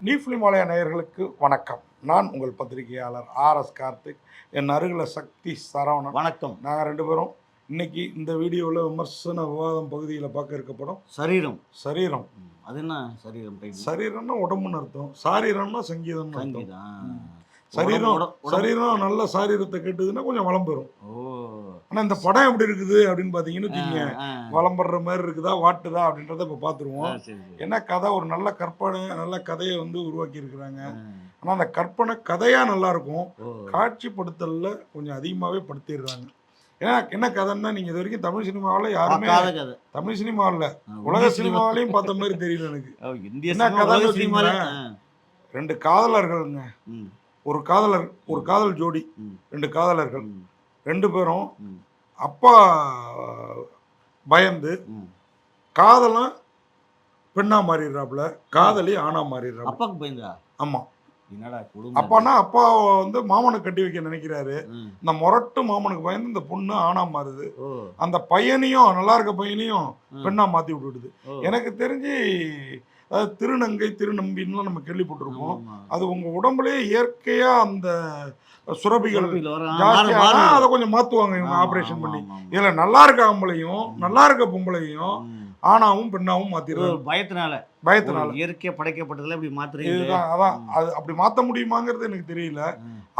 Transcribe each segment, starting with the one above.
நீஃப்லிமாலய நேயர்களுக்கு வணக்கம். நான் உங்கள் பத்திரிகையாளர் ஆர்எஸ் கார்த்திக். என் அருகில் சக்தி சரவணன். வணக்கம். நாங்கள் ரெண்டு பேரும் இன்னைக்கு இந்த வீடியோவில் விமர்சன விவாதம் பகுதியில் பார்க்க இருக்கப்படும் சரீரம். அது என்ன சரீரம்? சரீரம்னா உடம்புன்னு அர்த்தம், சாரீரம்னா சங்கீதம்னு அர்த்தம். சரீரம் நல்ல சாரீரத்தை கேட்டதுன்னா கொஞ்சம் வளம் பெறும். ஆனால் இந்த படம் எப்படி இருக்குது அப்படின்னு பார்த்தீங்கன்னு வச்சுக்கோங்க, வளம் பெற மாதிரி இருக்குதா வாட்டுதா அப்படின்றத இப்போ பார்த்துருவோம். என்ன கதை, ஒரு நல்ல கற்பனை, நல்ல கதையை வந்து உருவாக்கி இருக்கிறாங்க. ஆனால் அந்த கற்பனை கதையாக நல்லா இருக்கும், காட்சிப்படுத்தலில் கொஞ்சம் அதிகமாகவே படுத்திடுறாங்க. ஏன்னா என்ன கதைன்னா, நீங்கள் இது வரைக்கும் தமிழ் சினிமாவில் யாருமே, தமிழ் சினிமாவில் உலக சினிமாவிலையும் பார்த்த மாதிரி தெரியல எனக்கு. என்ன கதை, ரெண்டு காதலர்களுங்க, ஒரு காதல் ஜோடி, ரெண்டு காதலர்கள், ரெண்டு பேரும் அப்பா பயந்து காதலாம் பெண்ணா மாறிடுறாப்புல, காதலி ஆணா மாறிடுறாப்புல. அப்பாவுக்கு பயந்தா? ஆமா. அப்பானா அப்பா வந்து மாமனுக்கு கட்டி வைக்க நினைக்கிறாரு. இந்த முரட்டு மாமனுக்கு பயந்து இந்த பொண்ணு ஆணா மாறுது. அந்த பையனையும், நல்லா இருக்க பையனையும் பெண்ணா மாத்தி விட்டுடுது. எனக்கு தெரிஞ்சு அதாவது திருநங்கை திருநம்பின்லாம் நம்ம கேள்விப்பட்டிருக்கோம். அது உங்க உடம்புலயே இயற்கையா அந்த சுரபிகள் ஜாஸ்தியான அதை கொஞ்சம் மாத்துவாங்க இவங்க ஆபரேஷன் பண்ணி. இதுல நல்லா இருக்க ஆம்பளையும் நல்லா இருக்க பொம்பளையும் ஆணாவும் பெண்ணாவும் மாத்திடுறாங்க. பயத்தினால இயற்கையா படைக்கப்பட்டதுல இப்படி மாத்துறீங்க. இதுதான், அதான் அது அப்படி மாத்த முடியுமாங்கிறது எனக்கு தெரியல.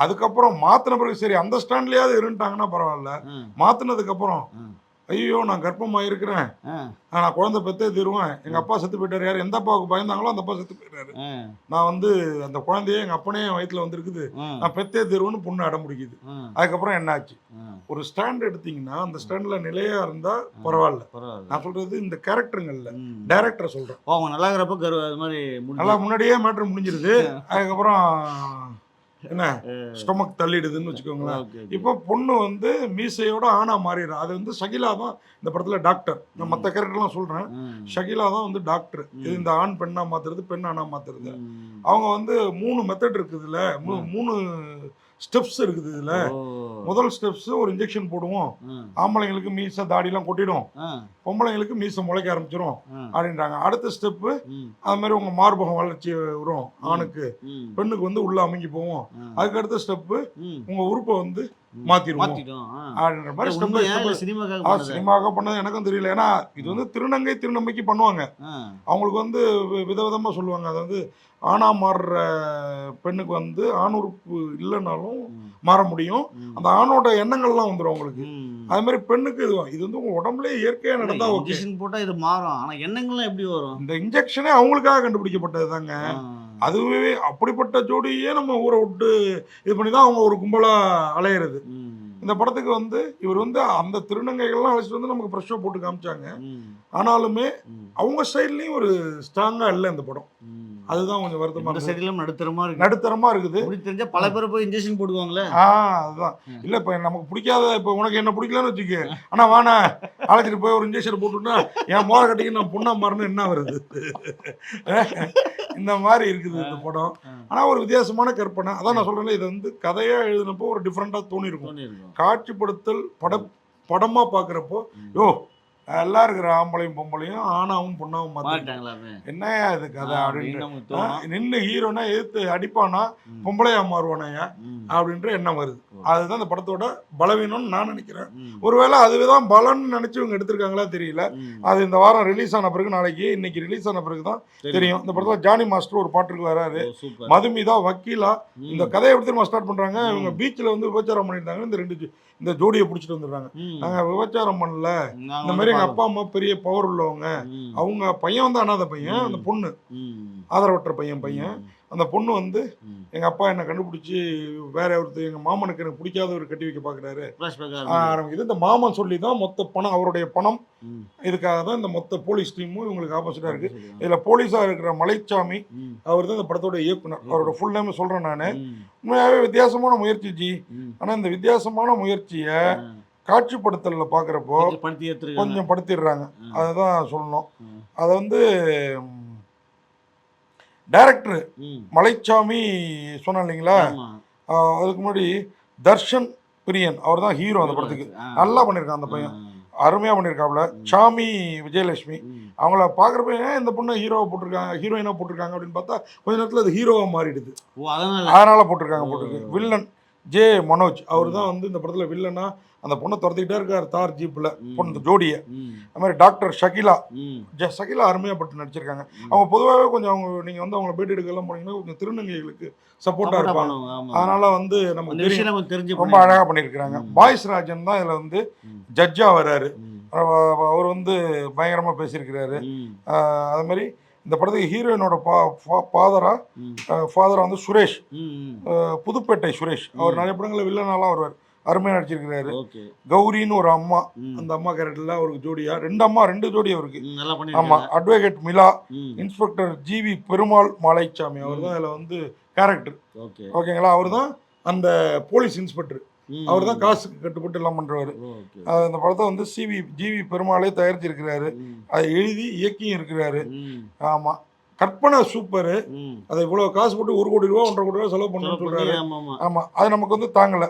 அதுக்கப்புறம் மாத்தின பிறகு சரி அந்த ஸ்டாண்ட்லயாவது இருந்துட்டாங்கன்னா பரவாயில்ல. மாத்தினதுக்கு அப்புறம் ஐயோ நான் கர்ப்பமா இருக்கிறேன், நான் குழந்தை பெத்தே தருவேன், எங்க அப்பா செத்து போயிட்டாரு, யார் எந்த அப்பாவுக்கு பயந்தாங்களோ அந்த அப்பா செத்து போயிட்டாரு, நான் வந்து அந்த குழந்தைய எங்க அப்பனே வயிற்றுல வந்திருக்குது, நான் பெத்தே தருவேன்னு பொண்ணு அடம் பிடிக்குது. அதுக்கப்புறம் என்ன ஆச்சு? ஒரு ஸ்டாண்ட் எடுத்தீங்கன்னா அந்த ஸ்டாண்ட்ல நிலையா இருந்தா பரவாயில்ல. நான் சொல்றது இந்த கேரக்டருங்கள்ல டைரக்டரை சொல்றேன். நல்லா இருக்கிறப்ப அது மாதிரி நல்லா முன்னாடியே மேட்ரு முடிஞ்சிருது. அதுக்கப்புறம் என்ன ஸ்டொமக் தள்ளிடுதுன்னு வச்சுக்கோங்களேன். இப்போ பொண்ணு வந்து மீசையோட ஆணா மாறிடும். அது வந்து ஷகிலா தான் இந்த படத்துல டாக்டர். நான் மற்ற கேரக்டர்லாம் சொல்றேன், ஷகிலா தான் வந்து டாக்டர். இது இந்த ஆண் பெண்ணா மாத்துறது, பெண் ஆணா மாத்துறது. அவங்க வந்து 3 மெத்தட் இருக்குதுல்ல, 3 ஸ்டெப்ஸ் இருக்குது இதுல. முதல் ஸ்டெப்ஸ் ஒரு இன்ஜெக்ஷன் போடுவோம், ஆம்பளைங்களுக்கு மீசை தாடிலாம் கொட்டிடும், பொம்பளைங்களுக்கு மீசை முளைக்க ஆரம்பிச்சிடும் அப்படின்றாங்க. அடுத்த ஸ்டெப்பு அது மாதிரி உங்க மார்பகம் வளர்ச்சி வரும் ஆணுக்கு, பெண்ணுக்கு வந்து உள்ள அமைங்கி போவோம். அதுக்கு அடுத்த ஸ்டெப்பு உங்க உறுப்பை வந்து மாத்திடுவோம் அப்படின்ற மாதிரி ஸ்டெப் பை ஸ்டெப். சினிமாவாக பண்ணது எனக்கும் தெரியல. ஏன்னா இது வந்து திருநங்கை திருநம்பிக்கை பண்ணுவாங்க. அவங்களுக்கு வந்து விதவிதமா சொல்லுவாங்க. அது வந்து ஆணா மாறுற பெண்ணுக்கு வந்து ஆண் உறுப்பு இல்லைனாலும் மாற முடியும், அந்த ஆணோட எண்ணங்கள்லாம் வந்துடும் அவங்களுக்கு. அது மாதிரி பெண்ணுக்கு இது வந்து உங்க உடம்புலேயே இயற்கையா நடந்தா ஓகே, போட்டா இது மாறும். ஆனா எண்ணங்கள்லாம் எப்படி வரும்? இந்த இன்ஜெக்ஷனே அவங்களுக்காக கண்டுபிடிக்கப்பட்டது தாங்க. அதுவே அப்படிப்பட்ட ஜோடியே நம்ம ஊரை விட்டு இது பண்ணி தான் அவங்க ஒரு கும்பலா அலையிறது. இந்த படத்துக்கு வந்து இவர் வந்து அந்த திருநங்கைகள்லாம் அழைச்சிட்டு வந்து நமக்கு ஃப்ரெஷ்ஷாக போட்டு காமிச்சாங்க. ஆனாலுமே அவங்க ஸ்டைல்லையும் ஒரு ஸ்ட்ராங்கா இல்லை இந்த படம். அதுதான் கொஞ்சம் வருத்தமா இருக்கு. நடுத்தரமா இருக்குது. தெரிஞ்சா பல பேர் போய் இன்ஜெக்ஷன் போடுவாங்களே. அதுதான் இல்ல, இப்ப நமக்கு பிடிக்காத, இப்ப உனக்கு என்ன பிடிக்கலன்னு வச்சுக்க, ஆனா வானா அழைச்சிட்டு போய் ஒரு இன்ஜெக்ஷன் போட்டுட்டா என் மோர கட்டிக்கு நான் பொண்ணா மாறணும் என்ன வருது? இந்த மாதிரி இருக்குது இந்த படம். ஆனா ஒரு வித்தியாசமான கற்பனை. அதான் நான் சொல்றேன், இது வந்து கதையா எழுதினப்போ ஒரு டிஃப்ரெண்டா தோணி இருக்கும். காட்சிப்படுத்தல் படமா பாக்குறப்போ யோ நல்லா இருக்கிற ஆம்பளையும் பொம்பளையும் ஆணாவும் பொண்ணாவும் மாட்டாங்களா, என்னையா இது கதை அப்படின்னு நின்று ஹீரோனா எதிர்த்து அடிப்பானா பொம்பளையா மாறுவானையா அப்படின்ற எண்ணம் வருது. அதுதான் இந்த படத்தோட பலவீனம்னு நான் நினைக்கிறேன். ஒருவேளை அதுதான் பலன்னு நினைச்சு இவங்க எடுத்திருக்காங்களா தெரியல. அது இந்த வாரம் ரிலீஸ் ஆன பிறகு, இன்னைக்கு ரிலீஸ் ஆன பிறகுதான் தெரியும். இந்த படத்துல ஜானி மாஸ்டர் ஒரு பாட்டுக்கு வராரு, மதுமிதா வக்கீலா. இந்த கதையை எப்படி திரும்ப ஸ்டார்ட் பண்றாங்க, இவங்க பீச்சில் வந்து விபச்சாரம் பண்ணியிருந்தாங்க, இந்த ஜோடியை பிடிச்சிட்டு வந்துடுறாங்க. நாங்க விபச்சாரம் பண்ணல, இந்த மாதிரி எங்க அப்பா அம்மா பெரிய பவர் உள்ளவங்க, அவங்க பையன் வந்து அனாதை பையன், அந்த பொண்ணு ஆதரவற்ற பையன். அந்த பொண்ணு வந்து எங்க அப்பா என்ன கண்டுபிடிச்சி வேற ஒருத்தர், எங்க மாமனுக்கு எனக்கு பிடிக்காதவர் கட்டி வைக்க பாக்குறாரு ஆரம்பிக்குது. இந்த மாமன் சொல்லி தான் மொத்த பணம், அவருடைய பணம், இதுக்காக தான் இந்த மொத்த போலீஸ் டீமும் இவங்களுக்கு ஆப்போசிட்டா இருக்கு. இதுல போலீஸா இருக்கிற மலைச்சாமி, அவர் தான் இந்த படத்தோட இயக்குனர். அவரோட ஃபுல் நேம் சொல்றேன் நானு. உண்மையாவே வித்தியாசமான முயற்சி ஜி. ஆனா இந்த வித்தியாசமான முயற்சியை காட்சிப்படுத்தல பாக்குறப்போ கொஞ்சம் படுத்திடுறாங்க. அதுதான் சொல்லணும். அதை வந்து டைரக்டர் மலைச்சாமி சொன்ன இல்லைங்களா, அதுக்கு முன்னாடி தர்ஷன் பிரியன், அவர் தான் ஹீரோ அந்த படத்துக்கு. நல்லா பண்ணியிருக்கான் அந்த பையன். அருமையாக பண்ணியிருக்காப்புல. சாமி விஜயலட்சுமி அவங்கள பார்க்குறப்ப ஏன் இந்த பொண்ணை ஹீரோவை போட்டிருக்காங்க, ஹீரோயினாக போட்டிருக்காங்க அப்படின்னு பார்த்தா கொஞ்ச நேரத்தில் அது ஹீரோவாக மாறிடுது. அதனால் போட்டிருக்கு. வில்லன் ஜே மனோஜ் அவர் தான் வந்து இந்த படத்தில் வில்லனா அந்த பொண்ணை துரத்திக்கிட்டே இருக்கார் தார் ஜீப்பில் பொண்ணு ஜோடியை. அது மாதிரி டாக்டர் ஷகிலா அருமையாக பட்டு நடிச்சிருக்காங்க. அவங்க பொதுவாகவே கொஞ்சம் அவங்க நீங்கள் வந்து அவங்கள பேட்டி எடுக்கலாம் போனீங்கன்னா கொஞ்சம் திருநங்கைகளுக்கு சப்போர்ட்டாக இருப்பாங்க. அதனால வந்து நமக்கு தெரிஞ்சு ரொம்ப அழகாக பண்ணியிருக்கிறாங்க. பாய்ஸ் ராஜன் தான் இதில் வந்து ஜட்ஜாக வர்றாரு. அவர் வந்து பயங்கரமாக பேசியிருக்கிறாரு. அது மாதிரி இந்த படத்துக்கு ஹீரோயினோட ஃபாதரா வந்து சுரேஷ், புதுப்பேட்டை சுரேஷ். அவர் நிறைய படங்களில் வில்லனாலாம் வருவார். அருமையாக நடிச்சிருக்கிறாரு. கௌரின்னு ஒரு அம்மா, அந்த அம்மா கேரக்டர்ல அவருக்கு ஜோடியா ரெண்டு ஜோடி அவருக்கு. ஆமா, அட்வொகேட் மிலா, இன்ஸ்பெக்டர் ஜிவி பெருமாள் மாலைச்சாமி அவர் தான் இதில் வந்து கேரக்டர். ஓகேங்களா, அவர் தான் அந்த போலீஸ் இன்ஸ்பெக்டர். அவர் தான் காசுக்கு கட்டுப்பட்டு எல்லாம் பண்றவர். இந்த படத்தை வந்து ஜிவி பெருமாளே தயாரிச்சிருக்கிறாரு. அதை எழுதி இயக்கியும் இருக்கிறாரு. ஆமா, கற்பனை சூப்பரு. அதை இவ்வளவு காசு போட்டு 1 கோடி ரூபா 1.5 கோடி ரூபா செலவு பண்ணு சொல்றாரு. ஆமா, அது நமக்கு வந்து தாங்கல.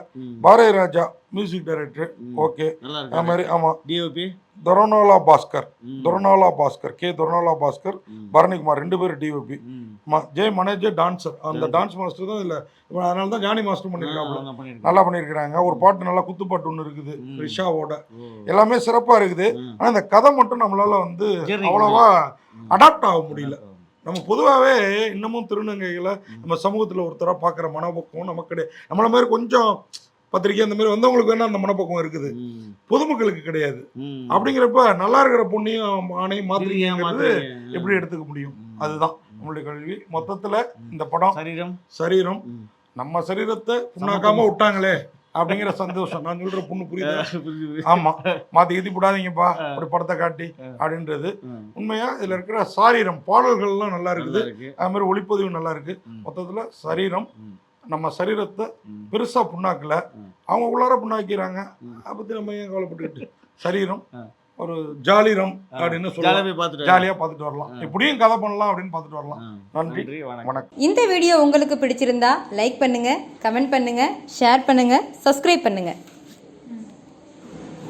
Bharathi Raja music director. Okay, அது மாதிரி. ஆமா, டிஓபி துரனோலா பாஸ்கர், கே துரனோலா பாஸ்கர், பரணிக்குமார் 2 பேர் டிஓபி. ஜெய் மனேஜர் டான்சர், அந்த டான்ஸ் மாஸ்டர் தான் இல்ல, அதனால தான் ஜானி மாஸ்டர் பண்ணிருக்காங்க. நல்லா பண்ணிருக்காங்க. ஒரு பாட்டு நல்லா குத்துப்பாட்டு ஒன்று இருக்குது ரிஷாவோட. எல்லாமே சிறப்பா இருக்குது. ஆனா இந்த கதை மட்டும் நம்மளால வந்து அவ்வளவா அடாப்ட் ஆக முடியல. நம்ம பொதுவாகவே இன்னமும் திருநங்கைகளை நம்ம சமூகத்தில் ஒருத்தராக பார்க்குற மனப்பக்குவம் நமக்கு கிடையாது. நம்மள மாதிரி கொஞ்சம் பத்திரிக்கை அந்த மாதிரி வந்தவங்களுக்கு வேணா அந்த மனப்பக்குவம் இருக்குது, பொதுமக்களுக்கு கிடையாது. அப்படிங்கிறப்ப நல்லா இருக்கிற பொண்ணையும் ஆணையும் மாத்திரிக்கிறது எப்படி எடுத்துக்க முடியும்? அதுதான் நம்மளுடைய கேள்வி. மொத்தத்தில் இந்த படம் சரீரம் நம்ம சரீரத்தை புண்ணாக்காம விட்டாங்களே அப்படிங்கிற சந்தோஷம். நான் சொல்ற பொண்ணு புரியுது. ஆமா, மாத்தி ஏத்தி போடாதீங்கப்பா ஒரு படத்தை காட்டி அப்படின்றது உண்மையா. இதுல இருக்கிற சாரீரம் பாடல்கள்லாம் நல்லா இருக்குது. அது மாதிரி ஒளிப்பதிவு நல்லா இருக்கு. மொத்தத்துல சரீரம் நம்ம சரீரத்தை பெருசா புண்ணாக்கல, அவங்க உள்ளார புண்ணாக்கிறாங்க. அதை பத்தி நம்ம ஏன் கவலைப்பட்டுக்கிட்டு? சரீரம் ஒரு ஜாலிரம் அப்படின்னு சொல்லலாம், ஜாலியா பார்த்துட்டு வரலாம். இப்படியும் கதை பண்ணலாம் அப்படின்னு பார்த்துட்டு வரலாம். நன்றி, வணக்கம். இந்த வீடியோ உங்களுக்கு பிடிச்சிருந்தா லைக் பண்ணுங்க, கமெண்ட் பண்ணுங்க, ஷேர் பண்ணுங்க, சப்ஸ்கிரைப் பண்ணுங்க.